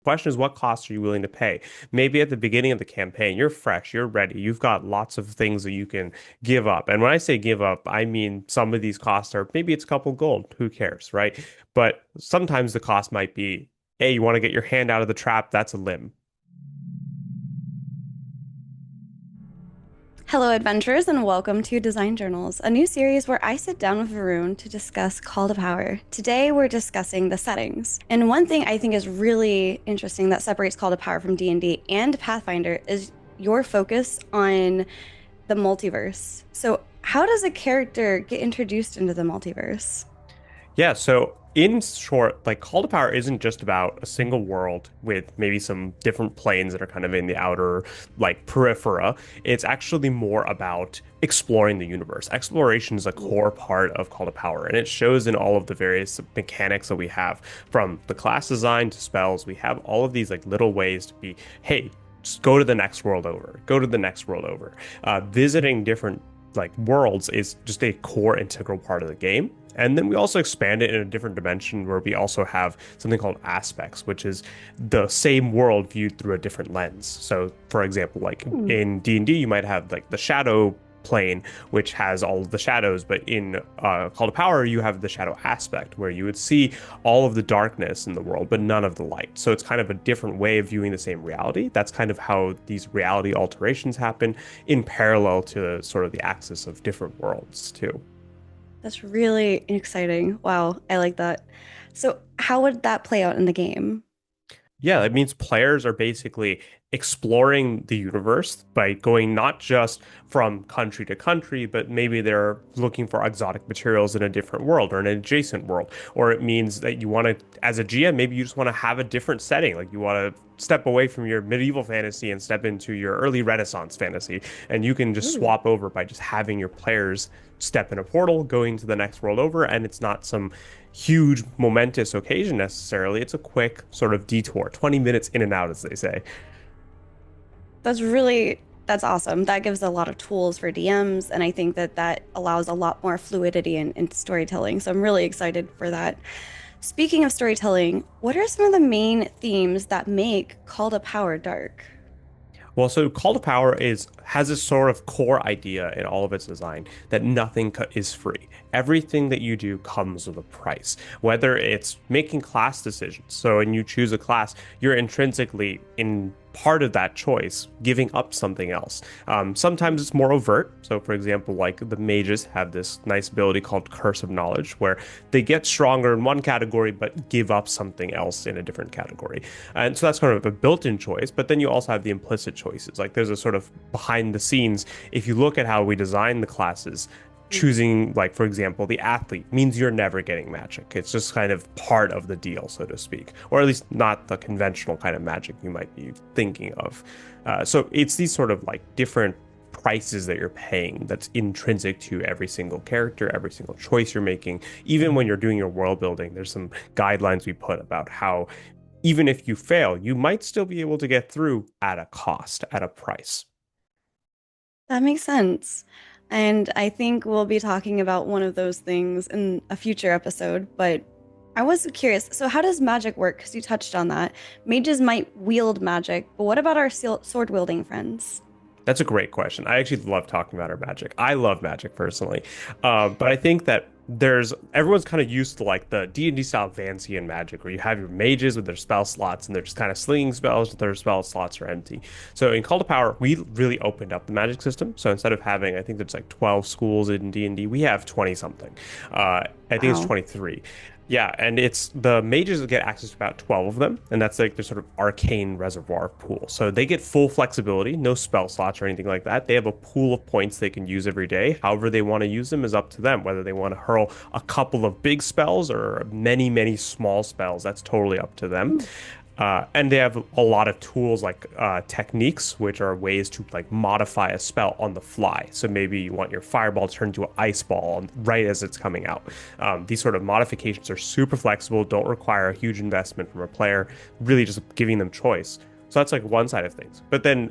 Question is, what costs are you willing to pay? Maybe at the beginning of the campaign, you're fresh, you're ready, you've got lots of things that you can give up. And when I say give up, I mean some of these costs are maybe it's a couple gold, who cares, right? But sometimes the cost might be, hey, you want to get your hand out of the trap, that's a limb. Hello, adventurers, and welcome to Design Journals, a new series where I sit down with Varun to discuss Call to Power. Today, we're discussing the settings. And one thing I think is really interesting that separates Call to Power from D&D and Pathfinder is your focus on the multiverse. So, how does a character get introduced into the multiverse? Yeah, so in short, like Call to Power isn't just about a single world with maybe some different planes that are kind of in the outer like periphery. It's actually more about exploring the universe. Exploration is a core part of Call to Power, and it shows in all of the various mechanics that we have, from the class design to spells. We have all of these like little ways to be, hey, just go to the next world over, go to the next world over. Visiting different like worlds is just a core integral part of the game. And then we also expand it in a different dimension where we also have something called aspects, which is the same world viewed through a different lens. So, for example, like Hmm. in D&D, you might have like the shadow plane, which has all of the shadows, but in Call to Power, you have the shadow aspect, where you would see all of the darkness in the world, but none of the light. So it's kind of a different way of viewing the same reality. That's kind of how these reality alterations happen in parallel to sort of the axis of different worlds, too. That's really exciting. Wow, I like that. So, how would that play out in the game? Yeah, it means players are basically exploring the universe by going not just from country to country, but maybe they're looking for exotic materials in a different world or an adjacent world. Or it means that you want to, as a GM, maybe you just want to have a different setting. Like you want to step away from your medieval fantasy and step into your early Renaissance fantasy. And you can just Ooh. swap over by just having your players step in a portal, going to the next world over, and it's not some huge momentous occasion necessarily. It's a quick sort of detour, 20 minutes in and out, as they say. That's awesome. That gives a lot of tools for DMs, and I think that that allows a lot more fluidity in storytelling. So I'm really excited for that. Speaking of storytelling, what are some of the main themes that make Call to Power dark? Well, so Call to Power is has a sort of core idea in all of its design that nothing is free. Everything that you do comes with a price, whether it's making class decisions. So when you choose a class, you're intrinsically in part of that choice giving up something else. Sometimes it's more overt. So, for example, like the mages have this nice ability called Curse of Knowledge, where they get stronger in one category but give up something else in a different category. And so that's kind of a built-in choice, but then you also have the implicit choices. Like there's a sort of behind the scenes, if you look at how we design the classes, choosing, like, for example, the athlete means you're never getting magic. It's just kind of part of the deal, so to speak, or at least not the conventional kind of magic you might be thinking of. So it's these sort of like different prices that you're paying that's intrinsic to every single character, every single choice you're making. Even when you're doing your world building, there's some guidelines we put about how even if you fail, you might still be able to get through at a cost, at a price. That makes sense. And I think we'll be talking about one of those things in a future episode, but I was curious. So, how does magic work? Because you touched on that. Mages might wield magic, but what about our sword wielding friends? That's a great question. I actually love talking about our magic. I love magic personally, but I think that there's everyone's kind of used to like the D&D style Vancian magic, where you have your mages with their spell slots and they're just kind of slinging spells, their spell slots are empty. So in Call to Power, we really opened up the magic system. So instead of having, I think there's like 12 schools in D&D, we have 20 something. I think it's Wow. 23. Yeah, and it's the mages get access to about 12 of them, and that's like their sort of arcane reservoir pool. So they get full flexibility, no spell slots or anything like that. They have a pool of points they can use every day. However they want to use them is up to them, whether they want to hurl a couple of big spells or many, many small spells. That's totally up to them. And they have a lot of tools like techniques, which are ways to like modify a spell on the fly. So maybe you want your fireball to turn into an ice ball right as it's coming out. These sort of modifications are super flexible, don't require a huge investment from a player, really just giving them choice. So that's like one side of things. But then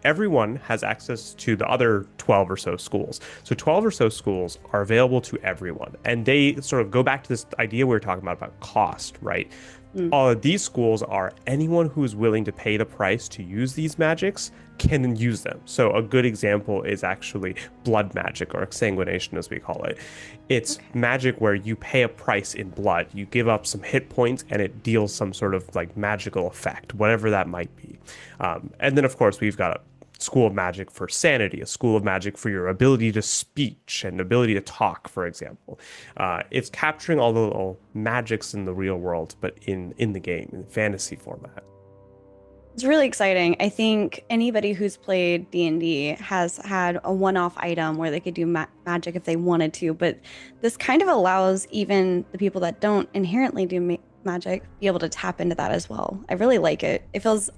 everyone has access to the other 12 or so schools. So 12 or so schools are available to everyone. And they sort of go back to this idea we were talking about cost, right? Mm. all of these schools are anyone who is willing to pay the price to use these magics can use them. So a good example is actually blood magic or exsanguination as we call it. It's Okay. magic where you pay a price in blood. You give up some hit points and it deals some sort of like magical effect, whatever that might be. And then of course we've got a school of magic for sanity, a school of magic for your ability to speech and ability to talk, for example. It's capturing all the little magics in the real world, but in the game, in fantasy format. It's really exciting. I think anybody who's played D&D has had a one-off item where they could do magic if they wanted to, but this kind of allows even the people that don't inherently do magic be able to tap into that as well. I really like it. It feels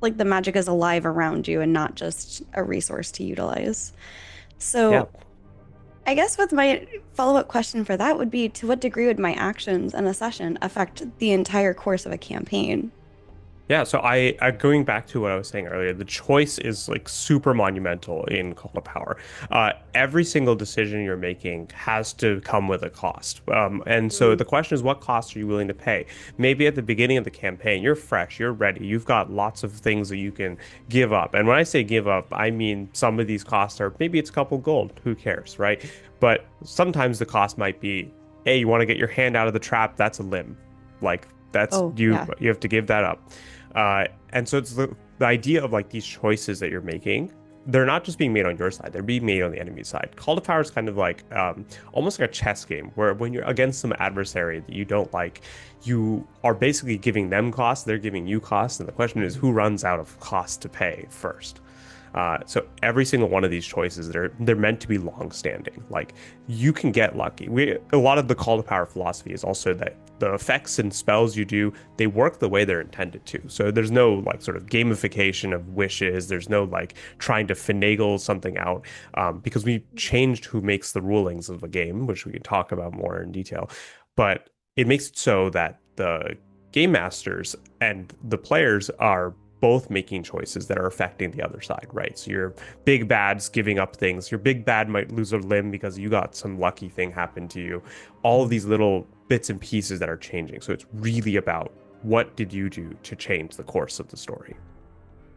like the magic is alive around you and not just a resource to utilize. Yeah. So, I guess with my follow-up question for that would be to what degree would my actions in a session affect the entire course of a campaign? Yeah, so I going back to what I was saying earlier, the choice is like super monumental in Call to Power. Every single decision you're making has to come with a cost. And so Mm. the question is, what cost are you willing to pay? Maybe at the beginning of the campaign, you're fresh, you're ready, you've got lots of things that you can give up. And when I say give up, I mean some of these costs are maybe it's a couple gold, who cares, right? But sometimes the cost might be, hey, you want to get your hand out of the trap, that's a limb. Like that's Oh, you yeah. you have to give that up. And so it's the idea of like these choices that you're making. They're not just being made on your side; they're being made on the enemy side. Call to Power is kind of like almost like a chess game, where when you're against some adversary that you don't like, you are basically giving them costs, they're giving you costs, and the question is who runs out of cost to pay first. So every single one of these choices, they're meant to be long-standing. Like you can get lucky. A lot of the Call to Power philosophy is also that the effects and spells you do, they work the way they're intended to. So there's no like sort of gamification of wishes. There's no like trying to finagle something out because we changed who makes the rulings of a game, which we can talk about more in detail. But it makes it so that the game masters and the players are both making choices that are affecting the other side, right? So your big bad's giving up things. Your big bad might lose a limb because you got some lucky thing happen to you. All of these little bits and pieces that are changing. So it's really about what did you do to change the course of the story.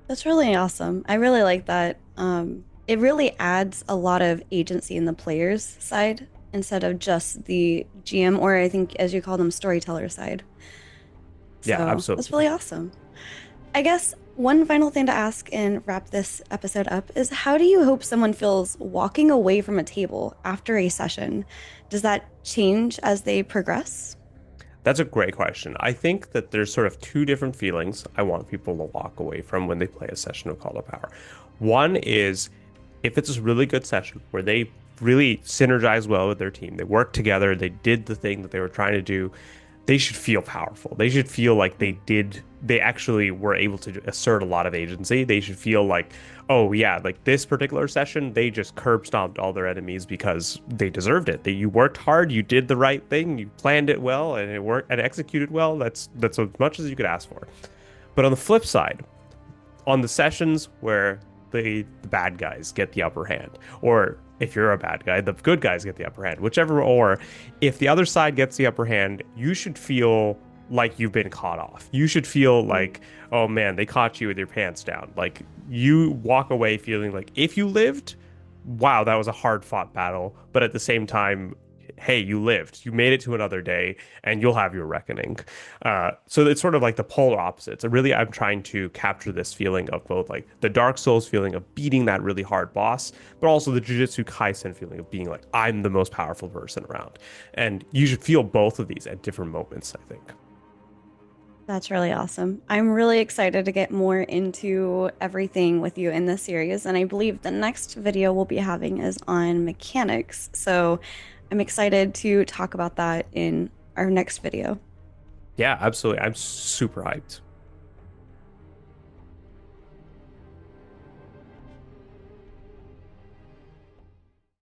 That's really awesome. I really like that. It really adds a lot of agency in the player's side instead of just the GM, or I think as you call them, storyteller side. Yeah, So that's absolutely. really awesome. I guess one final thing to ask and wrap this episode up is how do you hope someone feels walking away from a table after a session? Does that change as they progress? That's a great question. I think that there's sort of two different feelings I want people to walk away from when they play a session of Call to Power. One is if it's a really good session where they really synergize well with their team, they work together, they did the thing that they were trying to do, they should feel powerful. They should feel like they actually were able to assert a lot of agency. They should feel like, oh yeah, like this particular session, they just curb stomped all their enemies because they deserved it. You worked hard, you did the right thing, you planned it well, and it worked and executed well. That's as much as you could ask for. But on the flip side, on the sessions where the bad guys get the upper hand, or if you're a bad guy, the good guys get the upper hand, whichever, or if the other side gets the upper hand, you should feel like you've been caught off. You should feel Mm. like, oh man, they caught you with your pants down. Like you walk away feeling like if you lived, wow, that was a hard fought battle. But at the same time, hey, you lived, you made it to another day, and you'll have your reckoning. So it's sort of like the polar opposites. Really, I'm trying to capture this feeling of both like the Dark Souls feeling of beating that really hard boss, but also the Jujutsu Kaisen feeling of being like, I'm the most powerful person around. And you should feel both of these at different moments, I think. That's really awesome. I'm really excited to get more into everything with you in this series. And I believe the next video we'll be having is on mechanics. So I'm excited to talk about that in our next video. Yeah, absolutely. I'm super hyped.